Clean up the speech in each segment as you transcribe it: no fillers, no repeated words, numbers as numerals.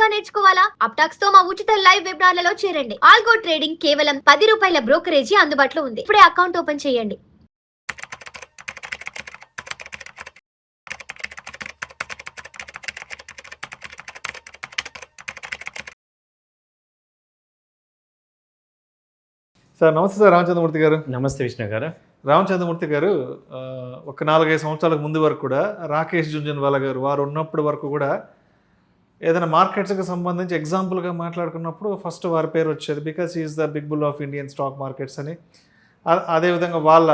గా నేర్చుకోవాలా? అప్టాక్స్ తో మా ఉచిత లైవ్ వెబినార్లలో చేరండి. ఆల్గో ట్రేడింగ్ కేవలం ₹10 బ్రోకరేజీ అందుబాటులో ఉంది. ఇప్పుడే అకౌంట్ ఓపెన్ చేయండి. సార్ నమస్తే సార్ రామచంద్రమూర్తి గారు. నమస్తే విష్ణు గారు. రామచంద్రమూర్తి గారు ఒక 4-5 సంవత్సరాలకు ముందు వరకు కూడా రాకేష్ జుంజున్వాలా గారు వారు ఉన్నప్పటి వరకు కూడా ఏదైనా మార్కెట్స్కి సంబంధించి ఎగ్జాంపుల్గా మాట్లాడుకున్నప్పుడు ఫస్ట్ వారి పేరు వచ్చేది. Because is the big bull of Indian stock markets అని. అదేవిధంగా వాళ్ళ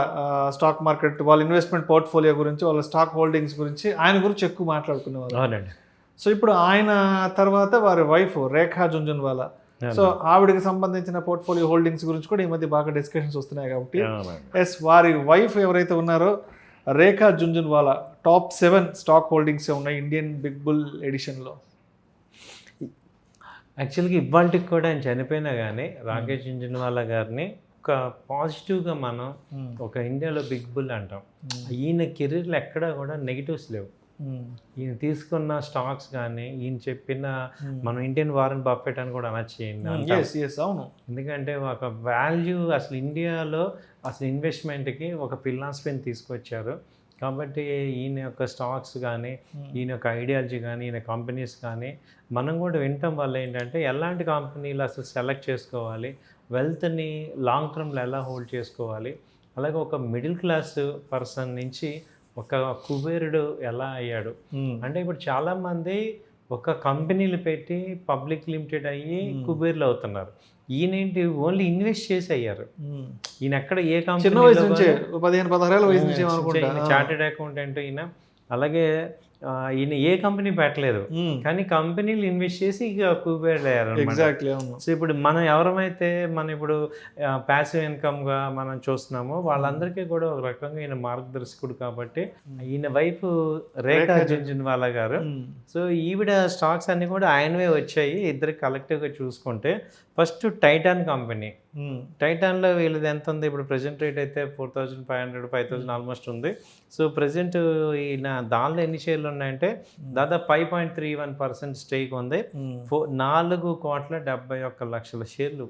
స్టాక్ మార్కెట్ వాళ్ళ ఇన్వెస్ట్మెంట్ పోర్ట్ఫోలియో గురించి వాళ్ళ స్టాక్ హోల్డింగ్స్ గురించి ఆయన గురించి ఎక్కువ మాట్లాడుకునేవారు. అవునండి. సో ఇప్పుడు ఆయన తర్వాత వారి వైఫ్ రేఖా జుంజున్వాలా, సో ఆవిడకి సంబంధించిన పోర్ట్ఫోలియో హోల్డింగ్స్ గురించి కూడా ఈ మధ్య బాగా డిస్కషన్స్ వస్తున్నాయి కాబట్టి ఎస్ వారి వైఫ్ ఎవరైతే ఉన్నారో రేఖా జుంజున్వాలా టాప్ 7 స్టాక్ హోల్డింగ్స్ ఉన్నాయి ఇండియన్ బిగ్ బుల్ ఎడిషన్లో. యాక్చువల్గా ఇవాళకి కూడా ఆయన చనిపోయినా కానీ రాకేష్ జుంజున్వాలా గారిని ఒక పాజిటివ్గా మనం ఒక ఇండియాలో బిగ్ బుల్ అంటాం. ఈయన కెరీర్లో ఎక్కడా కూడా నెగిటివ్స్ లేవు. ఈయన తీసుకున్న స్టాక్స్ కానీ ఈయన చెప్పిన మనం ఇండియన్ వారెన్ బఫెట్ అని కూడా అనొచ్చు. అవును, ఎందుకంటే ఒక వాల్యూ అసలు ఇండియాలో అసలు ఇన్వెస్ట్మెంట్కి ఒక ఫిలాసఫీని తీసుకొచ్చారు. కాబట్టి ఈయన యొక్క స్టాక్స్ కానీ ఈయన యొక్క ఐడియాలజీ కానీ ఈయన కంపెనీస్ కానీ మనం కూడా వినటం వల్ల ఏంటంటే ఎలాంటి కంపెనీలు అసలు సెలెక్ట్ చేసుకోవాలి, వెల్త్ని లాంగ్ టర్మ్లో ఎలా హోల్డ్ చేసుకోవాలి, అలాగే ఒక మిడిల్ క్లాస్ పర్సన్ నుంచి ఒక కుబేరుడు ఎలా అయ్యాడు. అంటే ఇప్పుడు చాలామంది ఒక కంపెనీలు పెట్టి పబ్లిక్ లిమిటెడ్ అయ్యి కుబేర్లు అవుతున్నారు. ఈయనేంటి ఓన్లీ ఇన్వెస్ట్ చేసి అయ్యారు. ఈయన ఎక్కడ ఏ కంపెనీ చార్టెడ్ అకౌంటెంట్ ఈయన. అలాగే ఈయన ఏ కంపెనీ పెట్టలేదు కానీ కంపెనీలు ఇన్వెస్ట్ చేసి ఇక కుబేర్లు అయ్యారు. సో ఇప్పుడు మనం ఎవరమైతే మనం ఇప్పుడు ప్యాసివ్ ఇన్కమ్గా మనం చూస్తున్నామో వాళ్ళందరికీ కూడా ఒక రకంగా ఈయన మార్గదర్శకుడు. కాబట్టి ఈయన వైఫ్ రేఖా జుంజున్వాలా గారు, సో ఈవిడ స్టాక్స్ అన్నీ కూడా ఆయనవే వచ్చాయి. ఇద్దరికి కలెక్టివ్గా చూసుకుంటే ఫస్ట్ టైటాన్ కంపెనీ. టైటాన్లో వీళ్ళది ఎంత ఉంది ఇప్పుడు ప్రజెంట్ రేట్ అయితే 4,500 5,000 ఆల్మోస్ట్ ఉంది. సో ప్రజెంట్ ఈయన దానిలో ఎన్ని షేర్లు ఉన్నాయంటే దాదాపు 5.31% స్టేక్ ఉంది. 4,71,00,000 షేర్లు.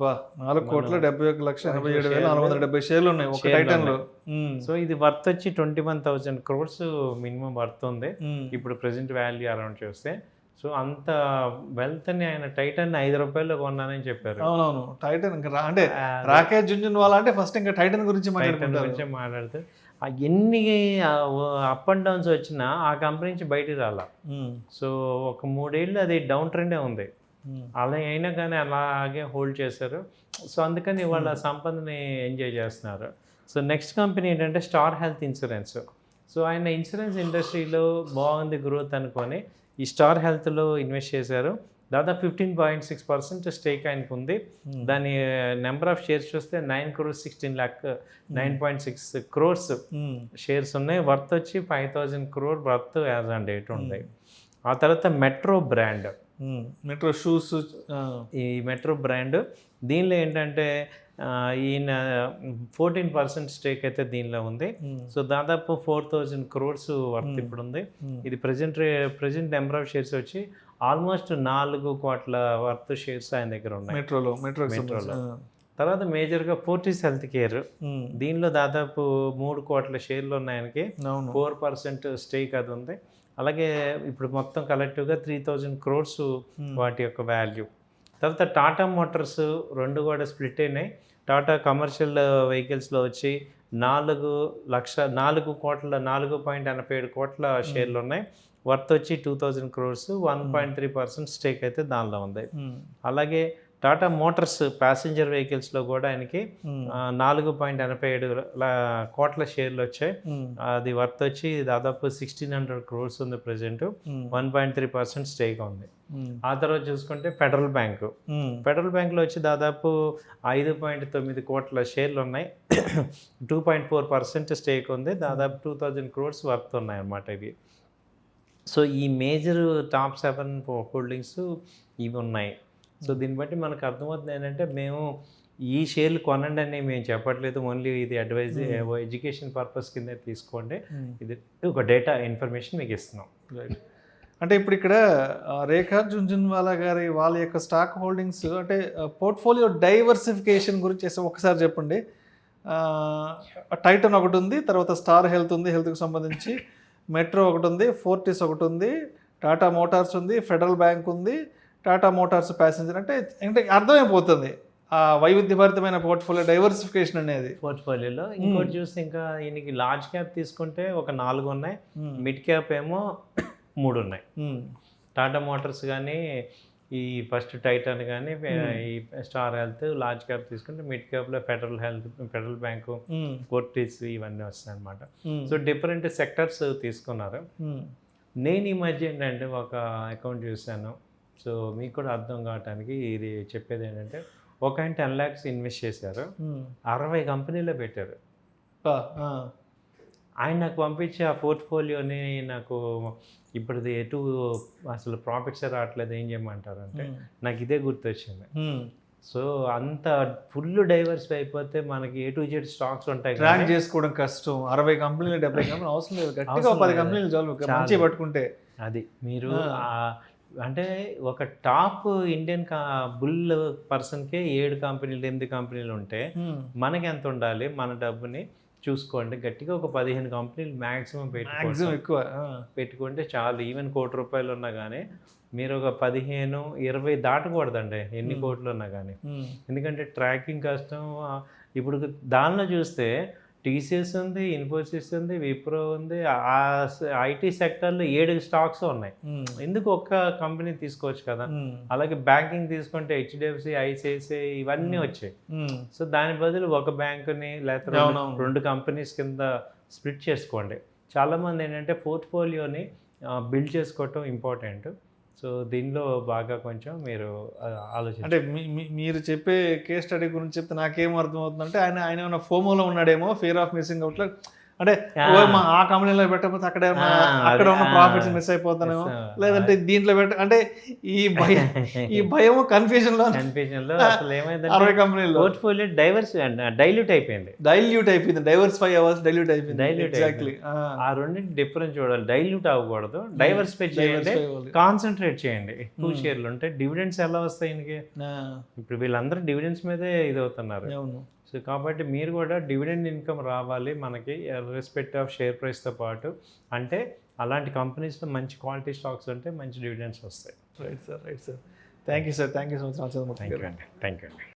4,71,87,470 షేర్లు ఉన్నాయి ఒక టైటాన్లో. సో ఇది వర్త్ వచ్చి 21,000 crores మినిమం వర్త్ ఉంది ఇప్పుడు ప్రజెంట్ వాల్యూ అరౌండ్ చూస్తే. సో అంత వెల్త్ని ఆయన టైటాన్ ₹5 కొన్నానని చెప్పారు. అవునవును, టైటాన్ అంటే రాకేష్ జుంజున్వాలా అంటే ఫస్ట్ ఇంకా టైటాన్ గురించి మాట్లాడితే ఎన్ని అప్ అండ్ డౌన్స్ వచ్చినా ఆ కంపెనీ నుంచి బయటికి రాలా. సో ఒక 3 ఏళ్ళు అది డౌన్ ట్రెండే ఉంది. అలా అయినా కానీ అలాగే హోల్డ్ చేశారు. సో అందుకని వాళ్ళ సంపదని ఎంజాయ్ చేస్తున్నారు. సో నెక్స్ట్ కంపెనీ ఏంటంటే స్టార్ హెల్త్ ఇన్సూరెన్స్. సో ఆయన ఇన్సూరెన్స్ ఇండస్ట్రీలో బాగుంది గ్రోత్ అనుకొని ఈ స్టార్ హెల్త్లో ఇన్వెస్ట్ చేశారు. దాదాపు 15.6% స్టేక్ ఆయనకు ఉంది. దాని నెంబర్ ఆఫ్ షేర్స్ చూస్తే 9.6 crores షేర్స్ ఉన్నాయి. వర్త్ వచ్చి 5,000 crore worth as on date ఉంది. ఆ తర్వాత మెట్రో బ్రాండ్, మెట్రో షూస్. ఈ మెట్రో బ్రాండ్ దీనిలో ఏంటంటే ఈయన 14% స్టేక్ అయితే దీనిలో ఉంది. సో దాదాపు 4,000 crores వర్త్ ఇప్పుడు ఉంది. ఇది ప్రజెంట్ నెంబర్ ఆఫ్ షేర్స్ వచ్చి ఆల్మోస్ట్ 4 కోట్ల వర్త్ షేర్స్ ఆయన దగ్గర ఉన్నాయి మెట్రోలో. తర్వాత మేజర్గా ఫోర్టిస్ హెల్త్ కేర్, దీనిలో దాదాపు 3 కోట్ల షేర్లు ఉన్నాయి ఆయనకి. 4% స్టేక్ అది ఉంది. అలాగే ఇప్పుడు మొత్తం కలెక్టివ్గా 3,000 crores వాటి యొక్క వాల్యూ. తర్వాత టాటా మోటార్స్ 2 కూడా స్ప్లిట్ అయినాయి. టాటా కమర్షియల్ వెహికల్స్లో వచ్చి 4.87 కోట్ల షేర్లు ఉన్నాయి. వర్త్ వచ్చి 2,000 crores, 1.3% స్టేక్ అయితే దానిలో ఉంది. అలాగే టాటా మోటార్స్ ప్యాసింజర్ వెహికల్స్లో కూడా ఆయనకి 4.87 కోట్ల షేర్లు వచ్చాయి. అది వర్త్ వచ్చి దాదాపు 1,600 crores ఉంది ప్రజెంట్. 1.3% స్టేక్ ఉంది. ఆ తర్వాత చూసుకుంటే ఫెడరల్ బ్యాంక్లో వచ్చి దాదాపు 5.9 కోట్ల షేర్లు ఉన్నాయి. 2.4% స్టేక్ ఉంది. దాదాపు 2,000 crores వర్త్ ఉన్నాయి అన్నమాట ఇవి. సో ఈ మేజర్ టాప్ 7 హోల్డింగ్స్ ఇవి ఉన్నాయి. సో దీన్ని బట్టి మనకు అర్థమవుతుంది ఏంటంటే మేము ఈ షేర్లు కొనండి అని మేము చెప్పట్లేదు. ఓన్లీ ఇది అడ్వైజ్ ఎడ్యుకేషన్ పర్పస్ కింద తీసుకోండి. ఇది ఒక డేటా ఇన్ఫర్మేషన్ మీకు ఇస్తున్నాం. అంటే ఇప్పుడు ఇక్కడ రేఖా జుంజున్వాలా గారి వాళ్ళ యొక్క స్టాక్ హోల్డింగ్స్ అంటే పోర్ట్ఫోలియో డైవర్సిఫికేషన్ గురించి ఒకసారి చెప్పండి. టైటన్ ఒకటి ఉంది, తర్వాత స్టార్ హెల్త్ ఉంది, హెల్త్కి సంబంధించి మెట్రో ఒకటి ఉంది, ఫోర్టిస్ ఒకటి ఉంది, టాటా మోటార్స్ ఉంది, ఫెడరల్ బ్యాంక్ ఉంది, టాటా మోటార్స్ ప్యాసింజర్. అంటే అర్థమైపోతుంది ఆ వైవిధ్యభరితమైన పోర్ట్ఫోలియో డైవర్సిఫికేషన్ అనేది. పోర్ట్ఫోలియోలో ఇంకోటి చూస్తే ఇంకా ఈయనకి లార్జ్ క్యాప్ తీసుకుంటే ఒక 4 ఉన్నాయి, మిడ్ క్యాప్ ఏమో 3 ఉన్నాయి. టాటా మోటార్స్ కానీ, ఈ ఫస్ట్ టైటాన్ కానీ, ఈ స్టార్ హెల్త్. లార్జ్ క్యాప్ తీసుకుంటే మిడ్ క్యాప్లో federal health, federal bank, Fortis ఇవన్నీ వస్తాయి అనమాట. సో డిఫరెంట్ సెక్టర్స్ తీసుకున్నారు. నేను ఈ మధ్య ఏంటంటే ఒక అకౌంట్ చూశాను, సో మీకు కూడా అర్థం కావటానికి ఇది చెప్పేది ఏంటంటే, ఒక ఆయన 10 lakhs ఇన్వెస్ట్ చేశారు, 60 కంపెనీలో పెట్టారు. ఆయన నాకు పంపించి ఆ పోర్ట్ఫోలియోని నాకు ఇప్పుడు ఎటు అసలు ప్రాఫిట్స్ రావట్లేదు, ఏం చేయమంటారు అంటే నాకు ఇదే గుర్తొచ్చింది. సో అంత ఫుల్ డైవర్సిఫై అయిపోతే మనకి A to Z స్టాక్స్ ఉంటాయి, ట్రాక్ చేసుకోవడం కష్టం. 60 కంపెనీలు 70 కంపెనీలు అవసరం లేదు, గట్టిగా 10 కంపెనీలు చాలు మంచిగా పట్టుకుంటే. అది మీరు అంటే ఒక టాప్ ఇండియన్ బుల్ పర్సన్కే 7 కంపెనీలు 8 కంపెనీలు ఉంటే మనకి ఎంత ఉండాలి? మన డబ్బుని చూసుకోండి, గట్టిగా ఒక 15 కంపెనీలు మ్యాక్సిమం పెట్టుకుంటే చాలు. ఈవెన్ ₹1 ఉన్నా కానీ మీరు ఒక 15-20 దాటకూడదండి ఎన్ని కోట్లు ఉన్నా కానీ, ఎందుకంటే ట్రాకింగ్ కష్టం. ఇప్పుడు దానిలో చూస్తే టీసీఎస్ ఉంది, ఇన్ఫోసిస్ ఉంది, విప్రో ఉంది, ఆ ఐటీ సెక్టర్లో 7 స్టాక్స్ ఉన్నాయి. ఎందుకు ఒక్క కంపెనీ తీసుకోవచ్చు కదా. అలాగే బ్యాంకింగ్ తీసుకుంటే హెచ్డిఎఫ్సి, ఐసిఐసిఐ ఇవన్నీ వచ్చాయి. సో దాని బదులు ఒక బ్యాంకుని లేకపోతే 2 కంపెనీస్ కింద స్ప్లిట్ చేసుకోండి. చాలామంది ఏంటంటే పోర్ట్ఫోలియోని బిల్డ్ చేసుకోవటం ఇంపార్టెంట్. సో దీనిలో బాగా కొంచెం మీరు ఆలోచించండి. అంటే మీరు చెప్పే కేస్ స్టడీ గురించి చెప్తే నాకేం అర్థమవుతుందంటే ఆయన ఏమైనా ఫోమోలో ఉన్నాడేమో, ఫియర్ ఆఫ్ మిస్సింగ్ అవుట్లో. అంటే ఆ కంపెనీలో పెట్టకపోతే అక్కడ ఉన్న ప్రాఫిట్స్ మిస్ అయిపోతానేమో, లేదంటే దీంట్లో అంటే ఈ భయం కన్ఫ్యూజన్ లో అసలు ఏమైందంటే 60 కంపెనీలో పోర్ట్ఫోలియో డైల్యూట్ అయిపోయింది. డైవర్సిఫై అవర్స్ డైల్యూట్ అయిపోయింది. ఎగ్జాక్ట్లీ ఆ రెండింటి డిఫరెన్స్ చూడాలి. డైల్యూట్ అవ్వకూడదు, డైవర్సిఫై చేయండి, కాన్సన్ట్రేట్ చేయండి. 2 షేర్లు ఉంటే డివిడెండ్స్ ఎలా వస్తాయి ఈయనకి? ఇప్పుడు వీళ్ళందరూ డివిడెండ్స్ మీదే ఇది అవుతున్నారు. సో కాబట్టి మీరు కూడా డివిడెండ్ ఇన్కమ్ రావాలి మనకి రెస్పెక్ట్ ఆఫ్ షేర్ ప్రైస్తో పాటు. అంటే అలాంటి కంపెనీస్లో మంచి క్వాలిటీ స్టాక్స్ ఉంటే మంచి డివిడెండ్స్ వస్తాయి. Right sir. Thank you sir. Thank you so much. Thank you అండి.